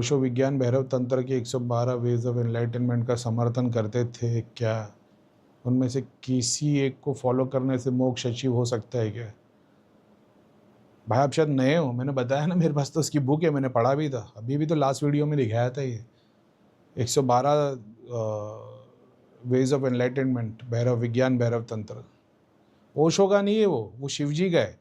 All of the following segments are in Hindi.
ओशो विज्ञान भैरव तंत्र के 112 वेज ऑफ एनलाइटनमेंट का समर्थन करते थे क्या? उनमें से किसी एक को फॉलो करने से मोक्ष अचीव हो सकता है क्या? भाई आप शायद नए हो, मैंने बताया ना मेरे पास तो उसकी बुक है, मैंने पढ़ा भी था, अभी भी तो लास्ट वीडियो में दिखाया था ये 112 वेज ऑफ एनलाइटनमेंट, भैरव विज्ञान भैरव तंत्र। ओशो का नहीं है वो शिव जी का है।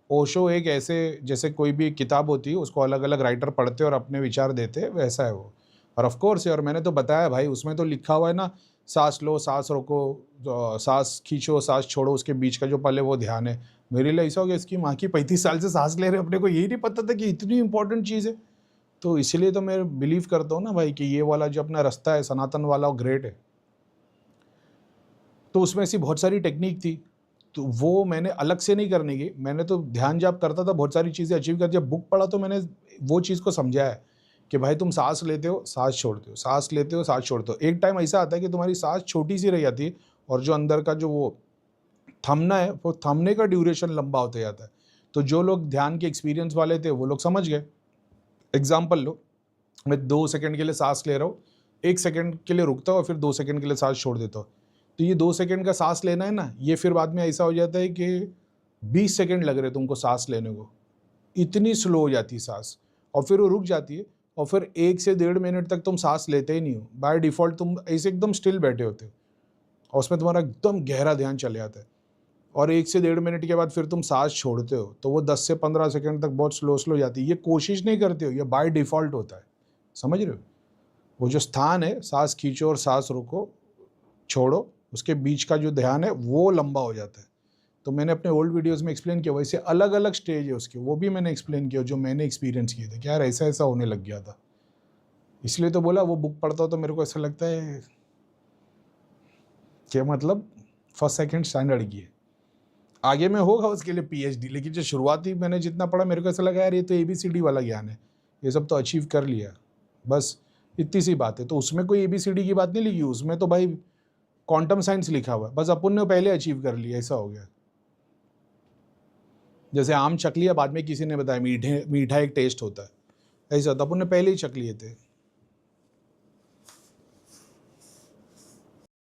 ओशो एक ऐसे जैसे कोई भी किताब होती है उसको अलग अलग राइटर पढ़ते और अपने विचार देते, वैसा है वो। और ऑफ कोर्स है, और मैंने तो बताया भाई उसमें तो लिखा हुआ है ना, सांस लो सांस रोको सांस खींचो सांस छोड़ो, उसके बीच का जो पल है वो ध्यान है। मेरे लिए ऐसा हो गया इसकी माँ की 35 साल से सांस ले रहे, अपने को यही नहीं पता था कि इतनी इंपॉर्टेंट चीज़ है। तो इसीलिए तो मैं बिलीव करता हूँ ना भाई कि ये वाला जो अपना रास्ता है सनातन वाला वो ग्रेट है। तो उसमें ऐसी बहुत सारी टेक्निक थी, तो वो मैंने अलग से नहीं करने की, मैंने तो ध्यान जाप करता था, बहुत सारी चीज़ें अचीव कर। जब बुक पढ़ा तो मैंने वो चीज़ को समझा है कि भाई तुम सांस लेते हो सांस छोड़ते हो, सांस लेते हो सांस छोड़ते हो। एक टाइम ऐसा आता है कि तुम्हारी सांस छोटी सी रह जाती है और जो अंदर का जो वो थमना है वो थमने का ड्यूरेशन लंबा होता जाता है। तो जो लोग ध्यान के एक्सपीरियंस वाले थे वो लोग समझ गए। एग्जाम्पल लो, मैं 2 सेकंड के लिए सांस ले रहा हूँ, 1 सेकंड के लिए रुकता हूँ और फिर 2 सेकंड के लिए सांस छोड़ देता हूँ। तो ये 2 सेकंड का सांस लेना है ना, ये फिर बाद में ऐसा हो जाता है कि 20 सेकंड लग रहे तुमको सांस लेने को, इतनी स्लो हो जाती है सांस, और फिर वो रुक जाती है और फिर 1 से 1.5 मिनट तक तुम सांस लेते ही नहीं हो। बाय डिफ़ॉल्ट तुम ऐसे एकदम स्टिल बैठे होते हो और उसमें तुम्हारा एकदम गहरा ध्यान चले जाता है। और 1 से 1.5 मिनट के बाद फिर तुम सांस छोड़ते हो तो वो 10 से 15 सेकंड तक बहुत स्लो स्लो जाती है। ये कोशिश नहीं करते हो, ये बाय डिफ़ॉल्ट होता है। समझ रहे हो? वो जो स्थान है, सांस खींचो और सांस रोको छोड़ो, उसके बीच का जो ध्यान है वो लंबा हो जाता है। तो मैंने अपने ओल्ड वीडियोस में एक्सप्लेन किया, वैसे अलग अलग स्टेज है उसके, वो भी मैंने एक्सप्लेन किया जो मैंने एक्सपीरियंस किए थे कि यार ऐसा ऐसा होने लग गया था। इसलिए तो बोला वो बुक पढ़ता हूँ तो मेरे को ऐसा लगता है कि मतलब फर्स्ट सेकंड स्टैंडर्ड की है। आगे में होगा उसके लिए पीएचडी, लेकिन जो शुरुआती मैंने जितना पढ़ा मेरे को ऐसा लगा यार ये तो ABCD वाला ज्ञान है, ये सब तो अचीव कर लिया, बस इतनी सी बात है। तो उसमें कोई ABCD की बात नहीं लिखी, उसमें तो भाई क्वांटम साइंस लिखा हुआ है, बस अपन ने पहले अचीव कर लिया, ऐसा हो गया। जैसे आम चख लिया, बाद में किसी ने बताया मीठा एक टेस्ट होता है, ऐसा तो अपन ने पहले ही चख लिए थे।